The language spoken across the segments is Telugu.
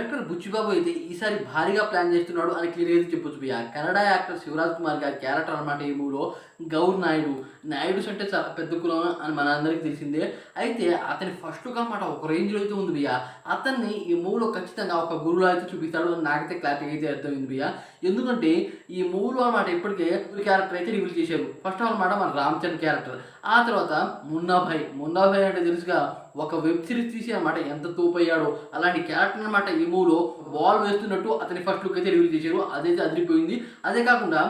డైరెక్టర్ బుచ్చిబాబు అయితే ఈసారి భారీగా ప్లాన్ చేస్తున్నాడు అని క్లియర్‌గా అయితే చెప్పొచ్చు భయ్యా. కన్నడ యాక్టర్ శివరాజ్ కుమార్ గారి క్యారెక్టర్ అనమాట ఈ మూవీలో గౌర్ నాయుడు. నాయుడుస్ అంటే చాలా పెద్ద కులం అని మనందరికీ తెలిసిందే. అయితే అతని ఫస్ట్ లుక్ అనమాట ఒక రేంజ్‌లో అయితే ఉంది భయ్యా. అతన్ని ఈ మూవీలో ఖచ్చితంగా ఒక గురువులా అయితే చూపిస్తాడు అని నాకైతే క్లారిటీగా అయితే అర్థమైంది భయ్యా. ఎందుకంటే ఈ మూవీలో అనమాట ఇప్పటికే క్యారెక్టర్ అయితే రివీల్ చేశారు. ఫస్ట్ ఆఫ్ ఆల్ అనమాట మన రామ్ చరణ్ క్యారెక్టర్. ఆ తర్వాత మున్నా భాయ్. మున్నా భాయ్ అంటే తెలుసుగా ఒక వెబ్ సిరీస్ తీసి అనమాట ఎంత తోపయ్యాడో అలాంటి క్యారెక్టర్ అనమాట ఈ మూవీలో బాల్ వేస్తున్నట్టు అతని ఫస్ట్ లుక్ అయితే రివీల్ చేశారు. అదైతే అదిరిపోయింది. అదే కాకుండా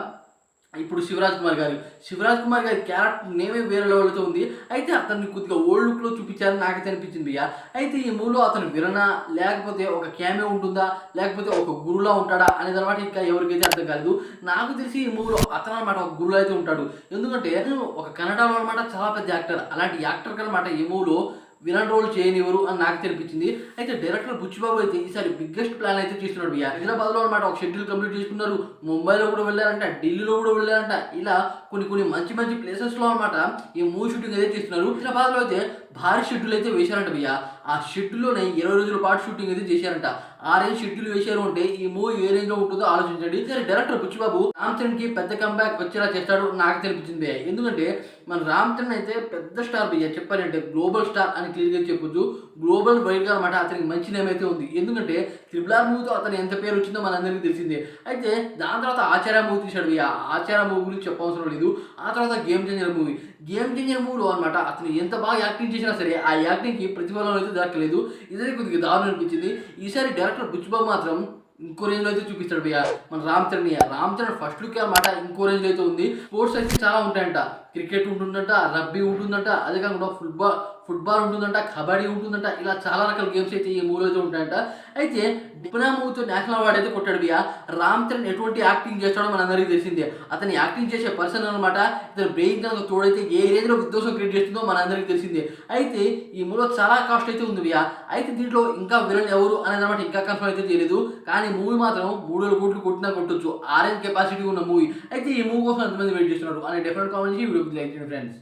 ఇప్పుడు శివరాజ్ కుమార్ గారి క్యారెక్టర్ నేమే వేరే లెవెల్తో ఉంది. అయితే అతన్ని కొద్దిగా ఓల్డ్ లుక్లో చూపించారని నాకైతే అనిపించింది భయ్యా. అయితే ఈ మూవీలో అతను విలనా లేకపోతే ఒక క్యామే ఉంటుందా లేకపోతే ఒక గురువులా ఉంటాడా అనేది అనమాట ఇంకా ఎవరికైతే అర్థం కాలేదు. నాకు తెలిసి ఈ మూవీలో అతను అనమాట ఒక గురువులో అయితే ఉంటాడు. ఎందుకంటే ఒక కన్నడలో అనమాట చాలా పెద్ద యాక్టర్. అలాంటి యాక్టర్ అనమాట ఈ మూవీలో విలన్ రోల్ చేయనివ్వరు అని నాకు తెలిపించింది. అయితే డైరెక్టర్ బుచ్చిబాబు అయితే ఈసారి బిగ్గెస్ట్ ప్లాన్ అయితే చేస్తున్నాడు భయ్యా. హైదరాబాద్లో అనమాట ఒక షెడ్యూల్ కంప్లీట్ చేసుకున్నారు. ముంబైలో కూడా వెళ్ళారంట, ఢిల్లీలో కూడా వెళ్ళారంట. ఇలా కొన్ని మంచి ప్లేసెస్లో అనమాట ఈ మూవీ షూటింగ్ అయితే చేస్తున్నారు. హైదరాబాద్లో అయితే భారీ షెడ్యూల్ అయితే వేశారంట భయ్యా. ఆ షెడ్యూల్లోనే 20 రోజుల పాటు షూటింగ్ అయితే చేశారంట. ఆ రేంజ్ షెడ్యూల్ వేశారు అంటే ఈ మూవీ ఏ రేంజ్ లో ఉంటుందో ఆలోచించండి. సరే డైరెక్టర్ బుచ్చిబాబు రామ్ చరణ్ కి పెద్ద కంబ్యాక్ వచ్చేలా చేస్తాడు నాకు తెలిపించింది. ఎందుకంటే మన రామ్ చరణ్ అయితే పెద్ద స్టార్ భయ్యా. చెప్పాలంటే గ్లోబల్ స్టార్ అని క్లియర్గా చెప్పొచ్చు. గ్లోబల్ వైడ్ గా అనమాట అతనికి మంచి నేమ్ అయితే ఉంది. ఎందుకంటే త్రిబుల్ మూవీతో అతను ఎంత పేరు వచ్చిందో మనందరికీ తెలిసిందే. అయితే దాని తర్వాత ఆచార్య మూవీ తీశాడు భయ్యా. ఆచార్య మూవీ గురించి చెప్పవసరం లేదు. ఆ తర్వాత గేమ్ చేంజర్ మూవీలో అనమాట అతను ఎంత బాగా యాక్టింగ్ చేసినా సరే ఆ యాక్టింగ్ కి ప్రతిఫలం అయితే దక్కలేదు. ఇదే కొద్దిగా దారుణం అనిపించింది. ఈసారి డైరెక్టర్ బుచ్చిబాబు మాత్రం ఇంకో రేంజ్లో అయితే చూపిస్తాడు భయ్యా మన రామ్ చరణ్ ఫస్ట్ లుక్ అనమాట ఇంకో రేంజ్లో అయితే ఉంది. స్పోర్ట్స్ అయితే చాలా ఉంటాయంట. క్రికెట్ ఉంటుందంట, రగ్బీ ఉంటుందంట, అదే కాకుండా ఫుట్బాల్ ఉంటుందంట, కబడ్డీ ఉంటుందంట. ఇలా చాలా రకాల గేమ్స్ అయితే ఈ మూవీలో అయితే ఉంటాయంట. అయితే డిప్నా మూవీతో నేషనల్ అవార్డు అయితే కొట్టాడు భయ్యా. రామ్ చరణ్ ఎటువంటి యాక్టింగ్ చేస్తాడో మనందరికీ తెలిసిందే. అతను యాక్టింగ్ చేసే పర్సన్ అనమాట. ఇతను బ్రెయిన్ కనుక తోడైతే ఏ రేంజ్లో విధ్వంసం క్రియేట్ చేస్తుందో మనందరికీ తెలిసిందే. అయితే ఈ మూవీలో చాలా కాస్ట్ అయితే ఉంది భయ్యా. అయితే దీంట్లో ఇంకా విలన్ ఎవరు అనేది అనమాట ఇంకా కన్ఫర్మ్ అయితే చేయలేదు. కానీ మూవీ మాత్రం 3,000 కోట్లు కొట్టినా కొట్టొచ్చు. ఆరెంజ్ కెపాసిటీ ఉన్న మూవీ. అయితే ఈ మూవీ కోసం ఎంతమంది వెయిట్ చేస్తున్నారు అనే డెఫినెట్ కామెంట్ వీడియో లైక్ చేయండి ఫ్రెండ్స్.